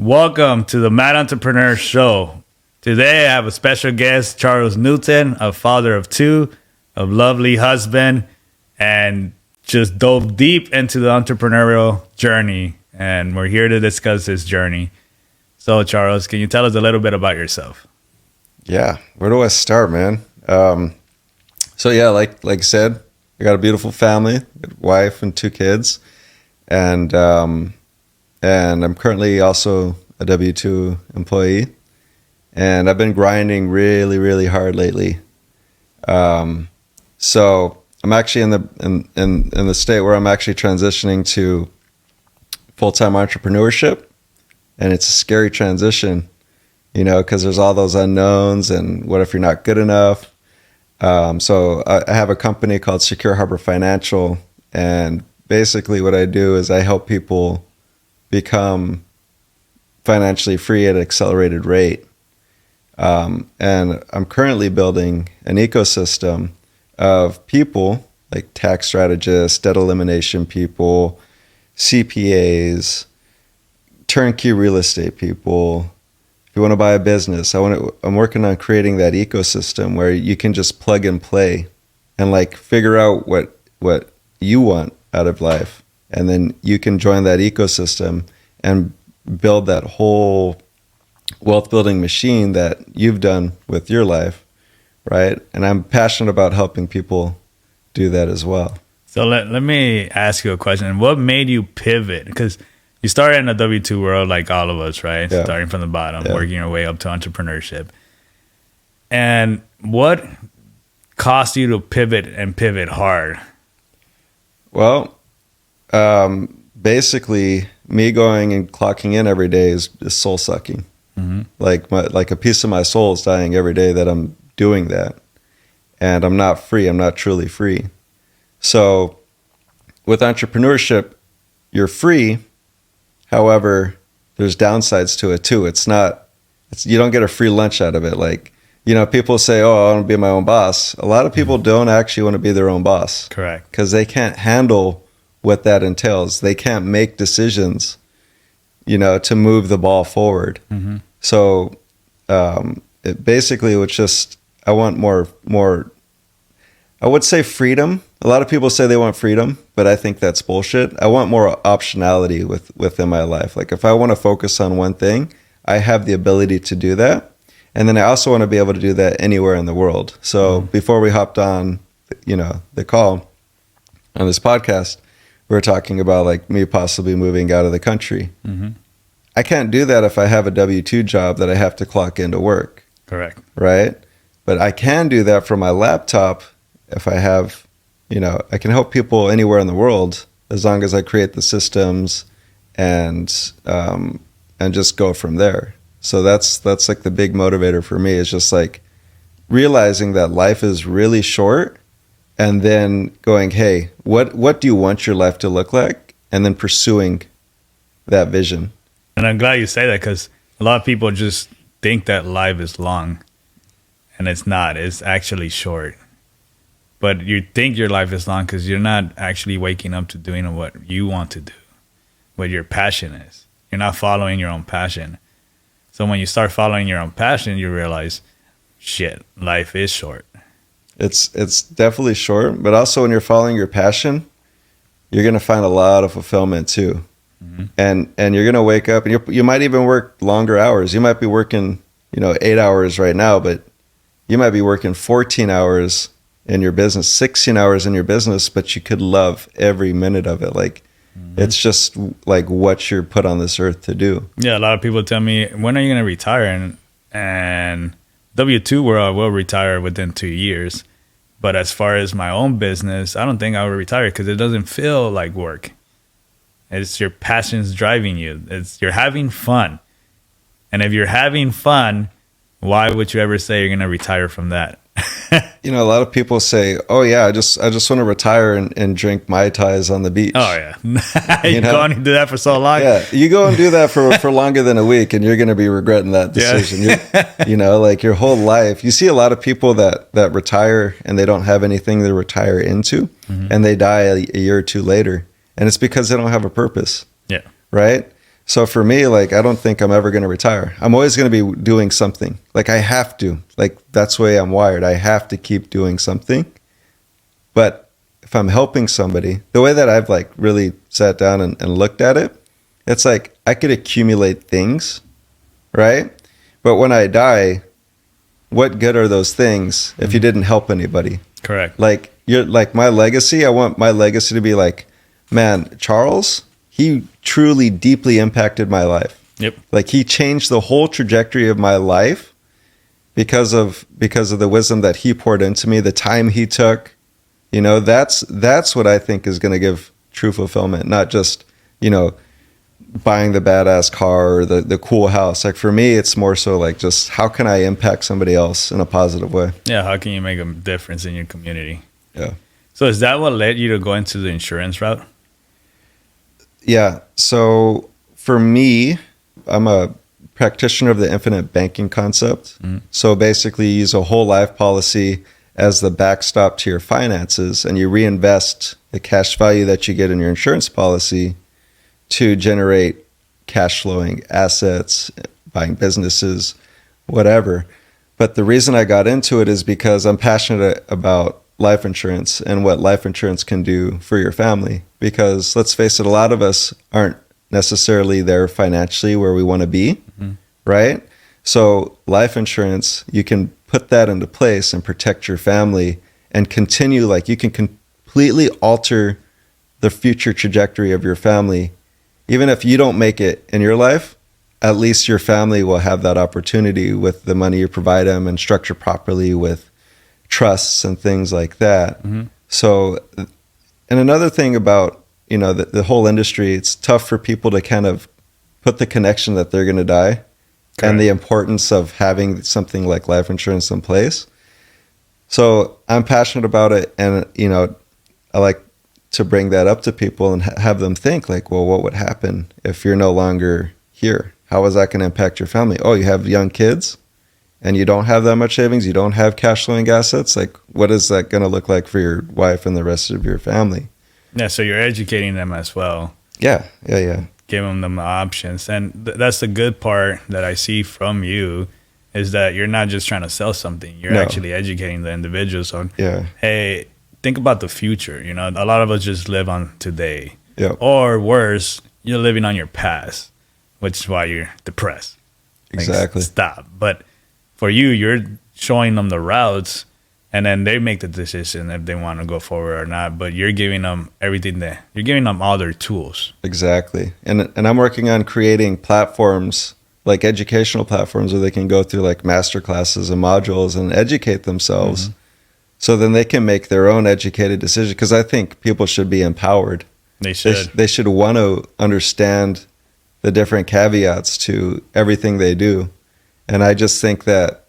Welcome to the Mad Entrepreneur Show. Today I have a special guest, Charles Newton, a father of two, a lovely husband, and just dove deep into the entrepreneurial journey. And we're here to discuss this journey. So, Charles, can you tell us a little bit about yourself? Yeah, where do I start, man? Like I said, I got a beautiful family, wife and two kids, and I'm currently also a W-2 employee, and I've been grinding really, really hard lately. So I'm actually in the state where I'm actually transitioning to full-time entrepreneurship, and it's a scary transition, because there's all those unknowns, and what if you're not good enough? So I have a company called Secure Harbor Financial, and basically what I do is I help people become financially free at an accelerated rate. And I'm currently building an ecosystem of people like tax strategists, debt elimination people, CPAs, turnkey real estate people. If you want to buy a business, I'm working on creating that ecosystem where you can just plug and play and figure out what you want out of life. And then you can join that ecosystem and build that whole wealth building machine that you've done with your life, right? And I'm passionate about helping people do that as well. So let me ask you a question. What made you pivot? Because you started in the W-2 world like all of us, right? Yeah. Starting from the bottom, working your way up to entrepreneurship. And what caused you to pivot and pivot hard? Well, basically me going and clocking in every day is soul sucking. Mm-hmm. Like a piece of my soul is dying every day that I'm doing that. And I'm not free. I'm not truly free. So with entrepreneurship, you're free. However, there's downsides to it too. You don't get a free lunch out of it. People say, oh, I want to be my own boss. A lot of people don't actually want to be their own boss. Correct. Because they can't handle what that entails. They can't make decisions, to move the ball forward. Mm-hmm. So it basically was just, I want more, I would say freedom. A lot of people say they want freedom, but I think that's bullshit. I want more optionality within my life. Like if I want to focus on one thing, I have the ability to do that. And then I also want to be able to do that anywhere in the world. So before we hopped on, the call on this podcast, we were talking about me possibly moving out of the country. Mm-hmm. I can't do that if I have a W-2 job that I have to clock into work. Correct. Right? But I can do that from my laptop if I have, I can help people anywhere in the world as long as I create the systems and just go from there. So that's the big motivator for me, is just realizing that life is really short, and then going, hey, what do you want your life to look like? And then pursuing that vision. And I'm glad you say that, because a lot of people just think that life is long, and it's not. It's actually short. But you think your life is long because you're not actually waking up to doing what you want to do, what your passion is. You're not following your own passion. So when you start following your own passion, you realize, shit, life is short. It's definitely short, but also when you're following your passion, you're going to find a lot of fulfillment too. Mm-hmm. And you're going to wake up, and you might even work longer hours. You might be working, 8 hours right now, but you might be working 14 hours in your business, 16 hours in your business, but you could love every minute of it. It's just what you're put on this earth to do. Yeah, a lot of people tell me, when are you going to retire? And W-2 world, I will retire within 2 years. But as far as my own business, I don't think I will retire because it doesn't feel like work. It's your passions driving you. You're having fun. And if you're having fun, why would you ever say you're going to retire from that? A lot of people say, oh yeah, I just want to retire and drink Mai Tais on the beach. Oh yeah. You go and do that for so long. Yeah, you go and do that for longer than a week, and you're going to be regretting that decision. Yeah. Your whole life. You see a lot of people that retire and they don't have anything to retire into, and they die a year or two later. And it's because they don't have a purpose. Yeah. Right? So for me, like, I don't think I'm ever going to retire. I'm always going to be doing something. Like, I have to. Like, that's the way I'm wired. I have to keep doing something. But if I'm helping somebody, the way that I've like really sat down and looked at it, it's like I could accumulate things, right? But when I die, what good are those things if you didn't help anybody? Correct. Like, you're like my legacy. I want my legacy to be like, man, Charles, he truly deeply impacted my life. Yep. Like, he changed the whole trajectory of my life because of the wisdom that he poured into me, the time he took. You know, that's what I think is going to give true fulfillment, not just, you know, buying the badass car or the cool house. Like, for me, it's more so like, just how can I impact somebody else in a positive way? Yeah, how can you make a difference in your community? Yeah. So is that what led you to go into the insurance route? Yeah. So for me, I'm a practitioner of the infinite banking concept. So basically, you use a whole life policy as the backstop to your finances, and you reinvest the cash value that you get in your insurance policy to generate cash flowing assets, buying businesses, whatever. But the reason I got into it is because I'm passionate about life insurance and what life insurance can do for your family. Because let's face it, a lot of us aren't necessarily there financially where we want to be, right? So life insurance, you can put that into place and protect your family and continue, like, you can completely alter the future trajectory of your family. Even if you don't make it in your life, at least your family will have that opportunity with the money you provide them and structure properly with trusts and things like that. So, and another thing about, you know, the whole industry, it's tough for people to kind of put the connection that they're going to die. Correct. And the importance of having something like life insurance in place. So I'm passionate about it. And, you know, I like to bring that up to people and have them think like, well, what would happen if you're no longer here? How is that going to impact your family? Oh, you have young kids and you don't have that much savings. You don't have cash flowing assets. Like, what is that going to look like for your wife and the rest of your family? Yeah. So you're educating them as well. Yeah. Giving them the options. And that's the good part that I see from you is that you're not just trying to sell something. You're actually educating the individuals on, hey, think about the future. You know, a lot of us just live on today. Yep. Or worse, you're living on your past, which is why you're depressed. Exactly. Like, stop. But for you, you're showing them the routes, and then they make the decision if they want to go forward or not. But you're giving them everything there. You're giving them all their tools. Exactly. And I'm working on creating platforms, like educational platforms, where they can go through like master classes and modules and educate themselves. So then they can make their own educated decision. Because I think people should be empowered. They should. They should want to understand the different caveats to everything they do. And I just think that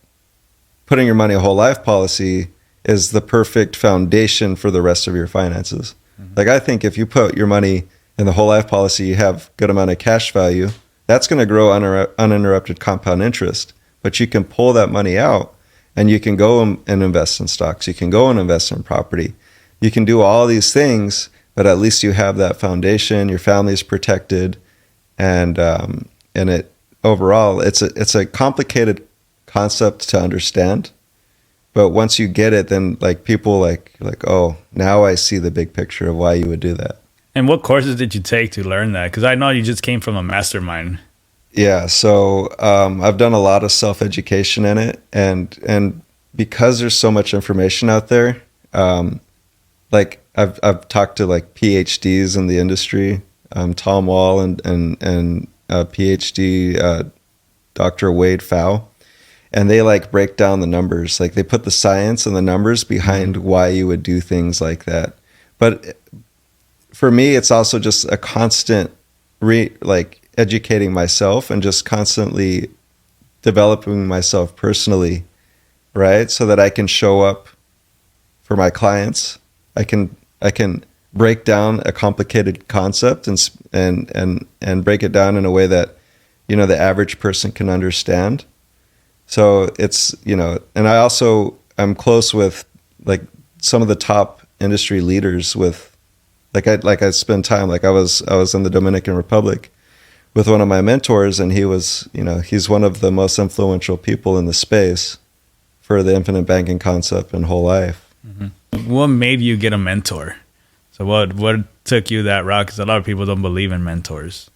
putting your money a whole life policy is the perfect foundation for the rest of your finances. Like, I think if you put your money in the whole life policy, you have good amount of cash value, that's going to grow uninterrupted compound interest. But you can pull that money out and you can go and invest in stocks. You can go and invest in property. You can do all these things, but at least you have that foundation. Your family is protected, and it overall, it's a complicated concept to understand. But once you get it, then like people like, oh, now I see the big picture of why you would do that. And what courses did you take to learn that? Because I know you just came from a mastermind. Yeah, so I've done a lot of self-education in it, and because there's so much information out there, like I've talked to like PhDs in the industry, Tom Wall and PhD Dr. Wade Pfau, and they like break down the numbers. Like, they put the science and the numbers behind why you would do things like that. But for me, it's also just a constant educating myself and just constantly developing myself personally, right? So that I can show up for my clients. I can break down a complicated concept and break it down in a way that, you know, the average person can understand. So it's, you know, and I'm close with like some of the top industry leaders with, I spend time, like I was in the Dominican Republic with one of my mentors, and he was, you know, he's one of the most influential people in the space for the infinite banking concept and whole life. What made you get a mentor? So what took you that route? Because a lot of people don't believe in mentors.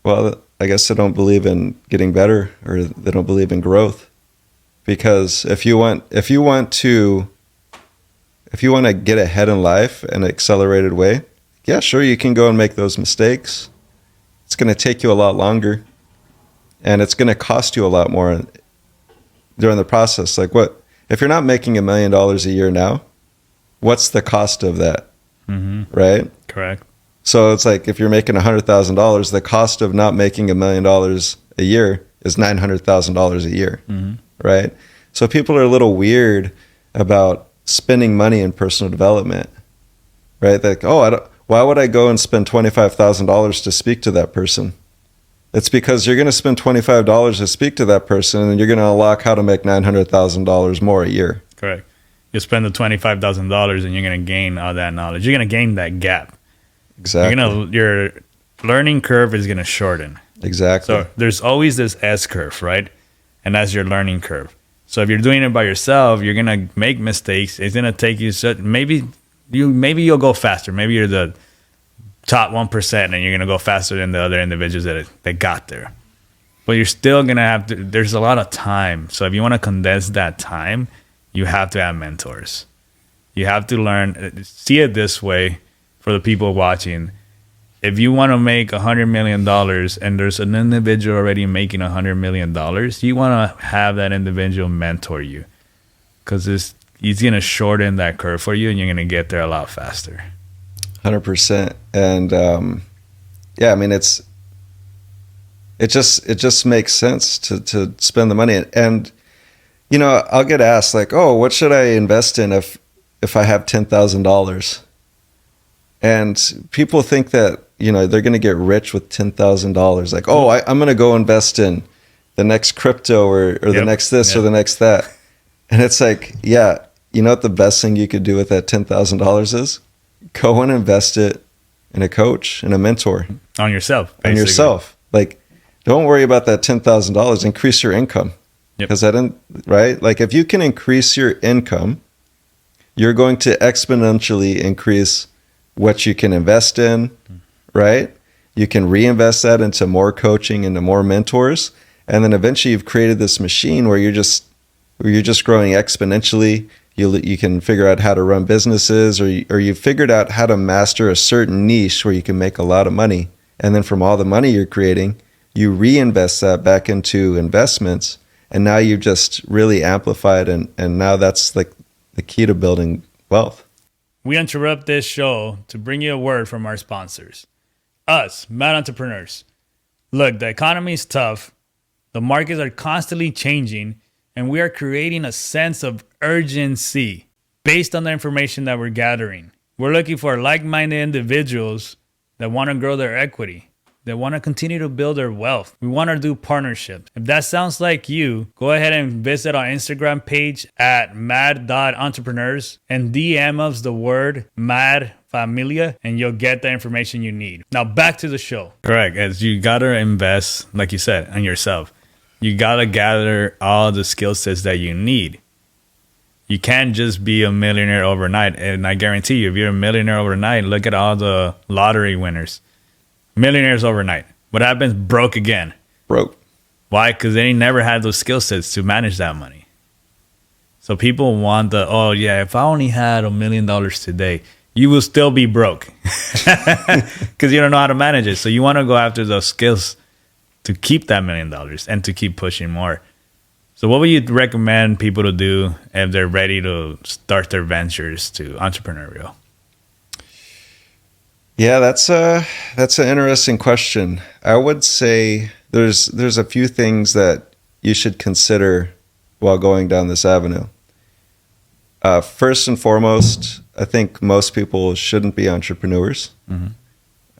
Well, I guess they don't believe in getting better, or they don't believe in growth. Because if you want to get ahead in life in an accelerated way, yeah, sure, you can go and make those mistakes. It's going to take you a lot longer, and it's going to cost you a lot more during the process. Like, what if you're not making $1 million a year now? What's the cost of that? Right? Correct. So it's like if you're making $100,000, the cost of not making $1 million a year is $900,000 a year, right? So people are a little weird about spending money in personal development, right? Like, why would I go and spend $25,000 to speak to that person? It's because you're going to spend $25 to speak to that person, and you're going to unlock how to make $900,000 more a year. Correct. You spend the $25,000 and you're going to gain all that knowledge. You're going to gain that gap. Exactly. Your learning curve is going to shorten. Exactly. So there's always this S curve, right? And that's your learning curve. So if you're doing it by yourself, you're going to make mistakes. It's going to take you maybe you'll go faster. Maybe you're the top 1% and you're going to go faster than the other individuals that got there. But you're still going to have to, there's a lot of time. So if you want to condense that time, you have to have mentors. You have to learn, see it this way for the people watching. If you want to make $100 million and there's an individual already making $100 million, you want to have that individual mentor you, because he's going to shorten that curve for you and you're going to get there a lot faster. 100%. And yeah, I mean, it just makes sense to spend the money. And you know, I'll get asked like, oh, what should I invest in if I have $10,000? And people think that, you know, they're going to get rich with $10,000. Like, oh, I'm going to go invest in the next crypto or the next this or the next that. And it's like, yeah, you know what the best thing you could do with that $10,000 is? Go and invest it in a coach and a mentor. On yourself. Basically. On yourself. Like, don't worry about that $10,000. Increase your income. Because right? Like, if you can increase your income, you're going to exponentially increase what you can invest in, right? You can reinvest that into more coaching, into more mentors, and then eventually you've created this machine where you're just growing exponentially. You can figure out how to run businesses, or you've figured out how to master a certain niche where you can make a lot of money, and then from all the money you're creating, you reinvest that back into investments. And now you've just really amplified, and now that's like the key to building wealth. We interrupt this show to bring you a word from our sponsors. Us, Mad Entrepreneurs. Look, the economy is tough. The markets are constantly changing, and we are creating a sense of urgency based on the information that we're gathering. We're looking for like-minded individuals that want to grow their equity. They want to continue to build their wealth. We want to do partnerships. If that sounds like you, go ahead and visit our Instagram page at mad.entrepreneurs and DM us the word Mad Familia, and you'll get the information you need. Now back to the show. Correct. As you got to invest, like you said, in yourself. You got to gather all the skill sets that you need. You can't just be a millionaire overnight. And I guarantee you, if you're a millionaire overnight, look at all the lottery winners. Millionaires overnight. What happens? Broke again. Broke. Why? Because they never had those skill sets to manage that money. So people want if I only had $1 million today, you will still be broke because you don't know how to manage it. So you want to go after those skills to keep that $1 million and to keep pushing more. So what would you recommend people to do if they're ready to start their ventures to entrepreneurial? Yeah, that's an interesting question. I would say there's a few things that you should consider while going down this avenue. First and foremost, I think most people shouldn't be entrepreneurs.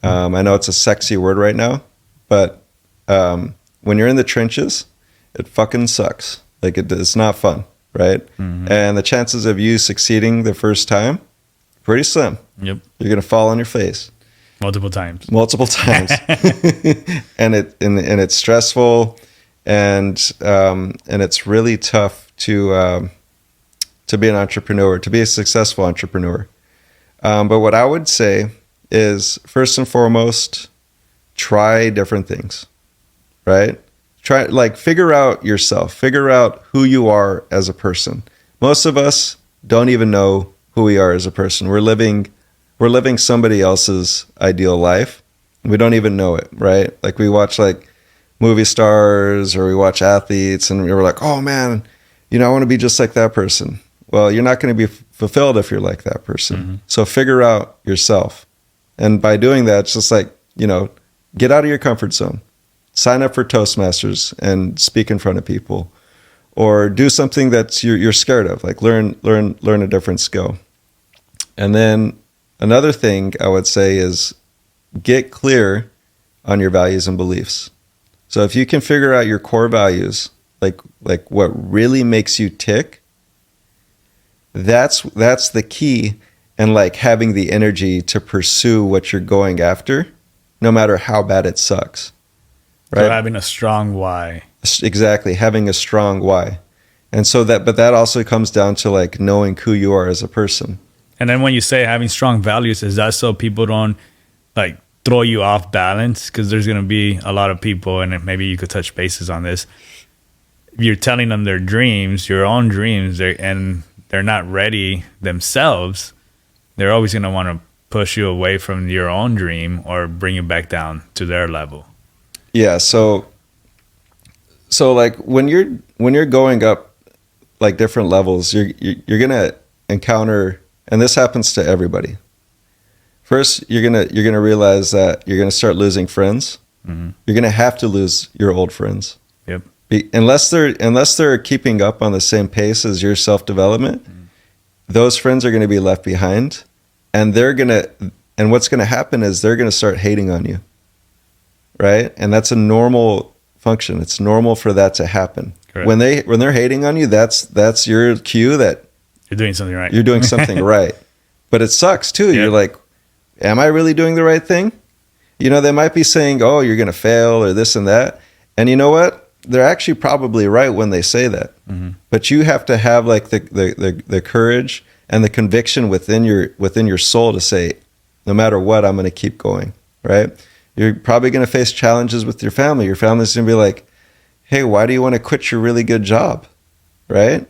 I know it's a sexy word right now, but when you're in the trenches, it fucking sucks. Like, it's not fun, right? And the chances of you succeeding the first time, pretty slim. Yep. You're going to fall on your face. multiple times. multiple times, and it's stressful, and it's really tough to be an entrepreneur, to be a successful entrepreneur. But what I would say is, first and foremost, try different things, right? Figure out yourself, figure out who you are as a person. Most of us don't even know who we are as a person. We're living somebody else's ideal life. We don't even know it, right? Like we watch like movie stars or we watch athletes and we're like, oh man, I want to be just like that person. Well, you're not going to be fulfilled if you're like that person. Mm-hmm. So figure out yourself. And by doing that, it's just like, get out of your comfort zone. Sign up for Toastmasters and speak in front of people, or do something that you're scared of, like learn a different skill. And then another thing I would say is get clear on your values and beliefs. So if you can figure out your core values, like what really makes you tick, that's the key, and like having the energy to pursue what you're going after, no matter how bad it sucks. Right? So having a strong why. Exactly, having a strong why. And so but that also comes down to like knowing who you are as a person. And then when you say having strong values, is that so people don't like throw you off balance? Because there's going to be a lot of people, and maybe you could touch bases on this. If you're telling them their dreams, your own dreams, and they're not ready themselves, they're always going to want to push you away from your own dream or bring you back down to their level. Yeah. So like when you're going up like different levels, you're going to encounter, and this happens to everybody. First, you're going to realize that you're going to start losing friends. Mm-hmm. You're going to have to lose your old friends. Yep. Unless they're keeping up on the same pace as your self-development, those friends are going to be left behind, and what's going to happen is they're going to start hating on you. Right? And that's a normal function. It's normal for that to happen. Correct. When they're hating on you, that's your cue that you're doing something right. You're doing something right. But it sucks too. Yep. You're like, am I really doing the right thing? They might be saying, oh, you're going to fail or this and that. And you know what? They're actually probably right when they say that. Mm-hmm. But you have to have like the courage and the conviction within your soul to say, no matter what, I'm going to keep going, right? You're probably going to face challenges with your family. Your family's going to be like, hey, why do you want to quit your really good job, right?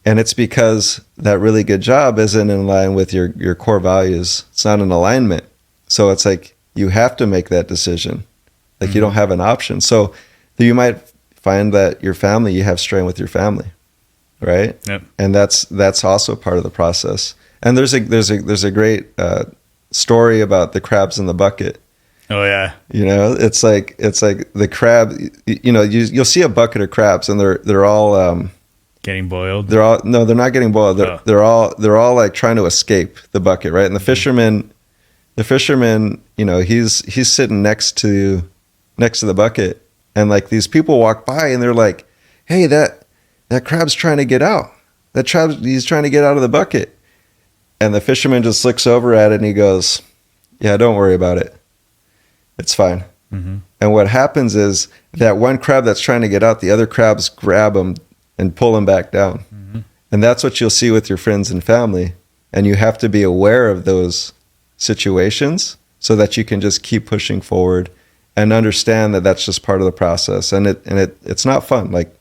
And it's because that really good job isn't in line with your core values. It's not in alignment. So it's like you have to make that decision. Like mm-hmm. You don't have an option. So you might find that you have strain with your family, right? Yep. And that's also part of the process. And there's a great story about the crabs in the bucket. Oh yeah. It's like the crab. You'll see a bucket of crabs, and they're all getting boiled. They're not getting boiled. They're all like trying to escape the bucket, right? And the fisherman, he's sitting next to the bucket, and like these people walk by, and they're like, "Hey, that crab's trying to get out. He's trying to get out of the bucket." And the fisherman just looks over at it, and he goes, "Yeah, don't worry about it. It's fine." Mm-hmm. And what happens is that one crab that's trying to get out, the other crabs grab him and pull him back down. Mm-hmm. And that's what you'll see with your friends and family. And you have to be aware of those situations so that you can just keep pushing forward and understand that that's just part of the process. And it's not fun. Like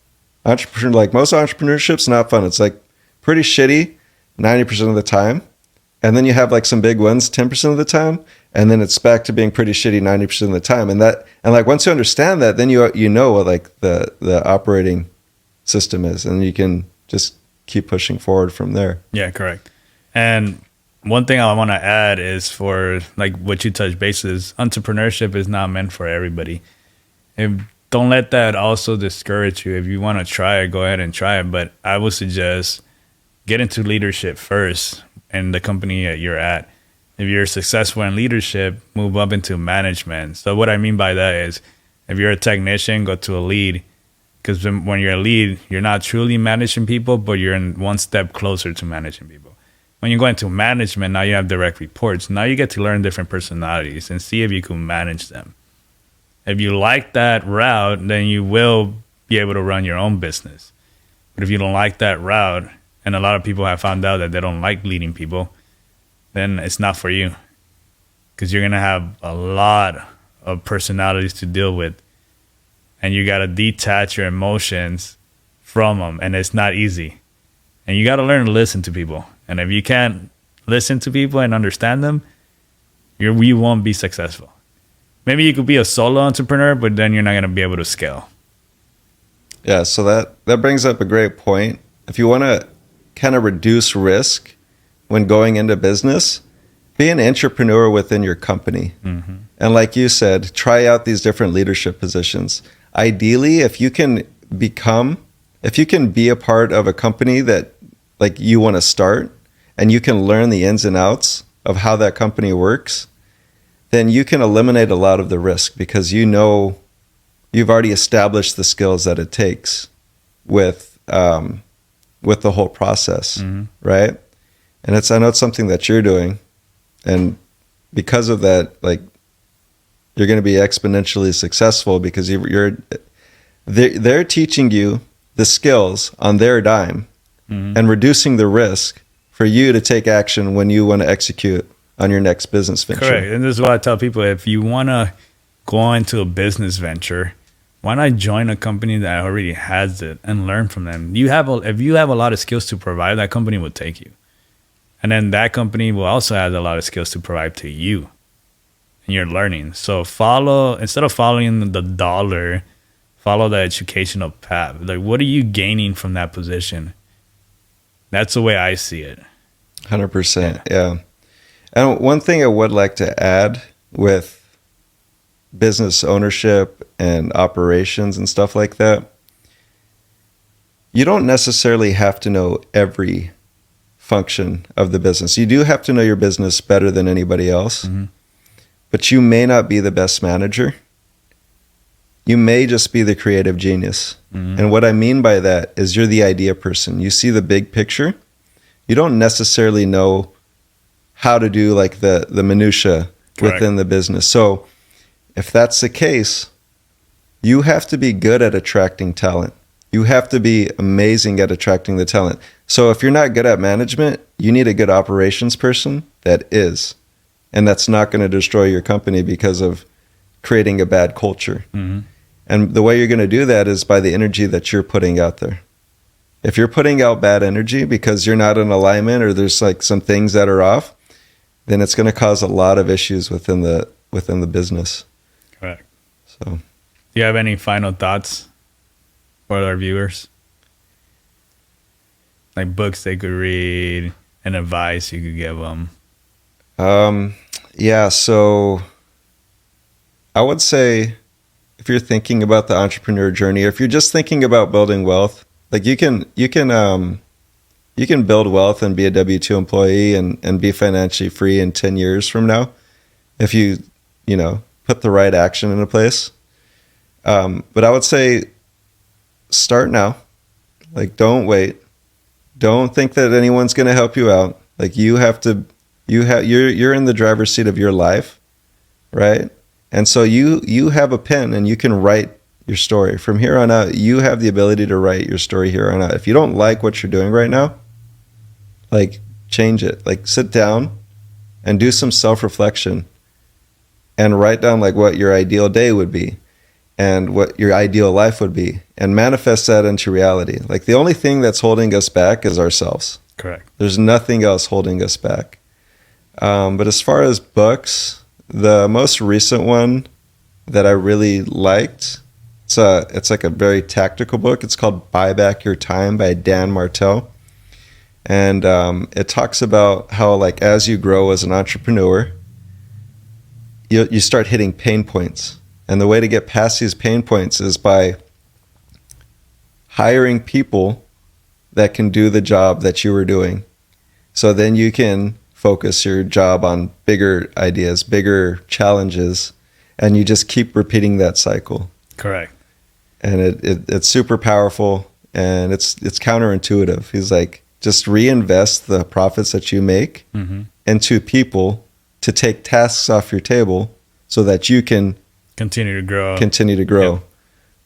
most entrepreneurship's not fun. It's like pretty shitty 90% of the time. And then you have like some big ones 10% of the time. And then it's back to being pretty shitty 90% of the time. And like once you understand that, then you know what like the operating system is, and you can just keep pushing forward from there. Yeah, correct. And one thing I want to add is for like what you touch bases, entrepreneurship is not meant for everybody. Don't let that also discourage you. If you want to try it, go ahead and try it. But I would suggest get into leadership first in the company that you're at. If you're successful in leadership, move up into management. So what I mean by that is if you're a technician, go to a lead. Because when you're a lead, you're not truly managing people, but you're in one step closer to managing people. When you go into management, now you have direct reports. Now you get to learn different personalities and see if you can manage them. If you like that route, then you will be able to run your own business. But if you don't like that route, and a lot of people have found out that they don't like leading people, then it's not for you. Because you're going to have a lot of personalities to deal with. And you got to detach your emotions from them. And it's not easy. And you got to learn to listen to people. And if you can't listen to people and understand them, you won't be successful. Maybe you could be a solo entrepreneur, but then you're not going to be able to scale. Yeah, so that brings up a great point. If you want to kind of reduce risk when going into business, be an entrepreneur within your company. Mm-hmm. And like you said, try out these different leadership positions. Ideally, if you can be a part of a company that like you want to start, and you can learn the ins and outs of how that company works, then you can eliminate a lot of the risk because you know you've already established the skills that it takes with the whole process, mm-hmm. right? And I know it's something that you're doing, and because of that, like you're going to be exponentially successful because they're teaching you the skills on their dime, mm-hmm. and reducing the risk for you to take action when you want to execute on your next business venture. Correct. And this is what I tell people: if you want to go into a business venture, why not join a company that already has it and learn from them? If you have a lot of skills to provide, that company will take you. And then that company will also have a lot of skills to provide to you. And you're learning. So instead of following the dollar, follow the educational path. Like, what are you gaining from that position? That's the way I see it. 100%. Yeah. And one thing I would like to add with business ownership and operations and stuff like that, you don't necessarily have to know every function of the business. You do have to know your business better than anybody else, mm-hmm. but you may not be the best manager. You may just be the creative genius. Mm-hmm. And what I mean by that is you're the idea person. You see the big picture. You don't necessarily know how to do like the minutia Correct. Within the business. So if that's the case, you have to be good at attracting talent. You have to be amazing at attracting the talent. So if you're not good at management, you need a good operations person that is. And that's not going to destroy your company because of creating a bad culture. Mm-hmm. And the way you're going to do that is by the energy that you're putting out there. If you're putting out bad energy because you're not in alignment or there's like some things that are off, then it's going to cause a lot of issues within the business. Correct. So, do you have any final thoughts for our viewers? Like books they could read and advice you could give them? Yeah, so I would say if you're thinking about the entrepreneur journey, or if you're just thinking about building wealth, like you can build wealth and be a W-2 employee and be financially free in 10 years from now if you put the right action into place. But I would say start now. Like, don't wait. Don't think that anyone's going to help you out. Like, you're in the driver's seat of your life, right? And so you have a pen and you can write your story. From here on out, you have the ability to write your story here on out. If you don't like what you're doing right now, like, change it. Like, sit down and do some self-reflection and write down like what your ideal day would be and what your ideal life would be and manifest that into reality. Like, the only thing that's holding us back is ourselves. Correct. There's nothing else holding us back. But as far as books, the most recent one that I really liked, it's like a very tactical book. It's called Buy Back Your Time by Dan Martell. And it talks about how, like, as you grow as an entrepreneur, you start hitting pain points. And the way to get past these pain points is by hiring people that can do the job that you were doing. So then you can focus your job on bigger ideas, bigger challenges, and you just keep repeating that cycle. Correct. And it's super powerful, and it's counterintuitive. He's like, just reinvest the profits that you make into people to take tasks off your table so that you can continue to grow. Yep.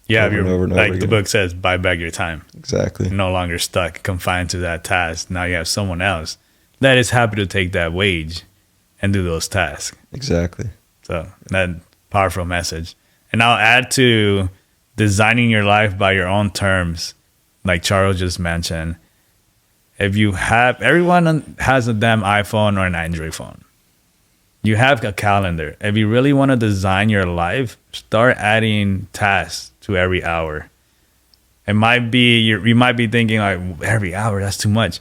Yeah, Over and over and over like the again. book says, buy back your time. Exactly. You're no longer stuck, confined to that task. Now you have someone else that is happy to take that wage and do those tasks. Exactly. So that powerful message. And I'll add to designing your life by your own terms, like Charles just mentioned. If you have, everyone has a damn iPhone or an Android phone. You have a calendar. If you really want to design your life, start adding tasks to every hour. It might be, you might be thinking like, every hour, that's too much.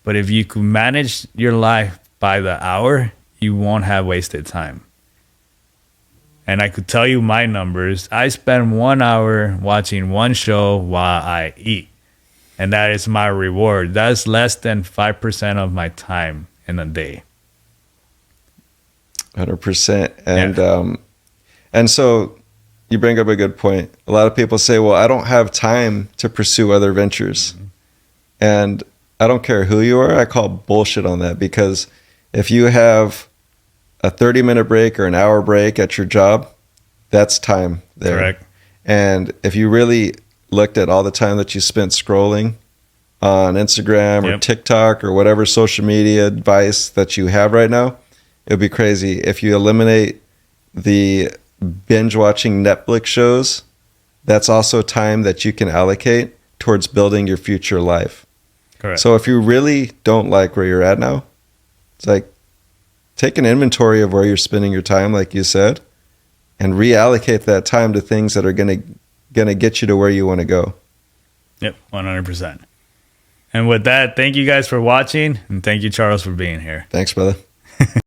But if you could manage your life by the hour, you won't have wasted time. And I could tell you my numbers. I spend 1 hour watching one show while I eat. And that is my reward. That's less than 5% of my time in a day. 100%. And so you bring up a good point. A lot of people say, well, I don't have time to pursue other ventures. And I don't care who you are. I call bullshit on that, because if you have a 30-minute break or an hour break at your job, that's time there. Correct. And if you really looked at all the time that you spent scrolling on Instagram or TikTok or whatever social media device that you have right now, it would be crazy. If you eliminate the binge watching Netflix shows, that's also time that you can allocate towards building your future life. Correct. So if you really don't like where you're at now, it's like, take an inventory of where you're spending your time, like you said, and reallocate that time to things that are gonna get you to where you want to go. Yep, 100%. And with that, thank you guys for watching, and thank you, Charles, for being here. Thanks, brother.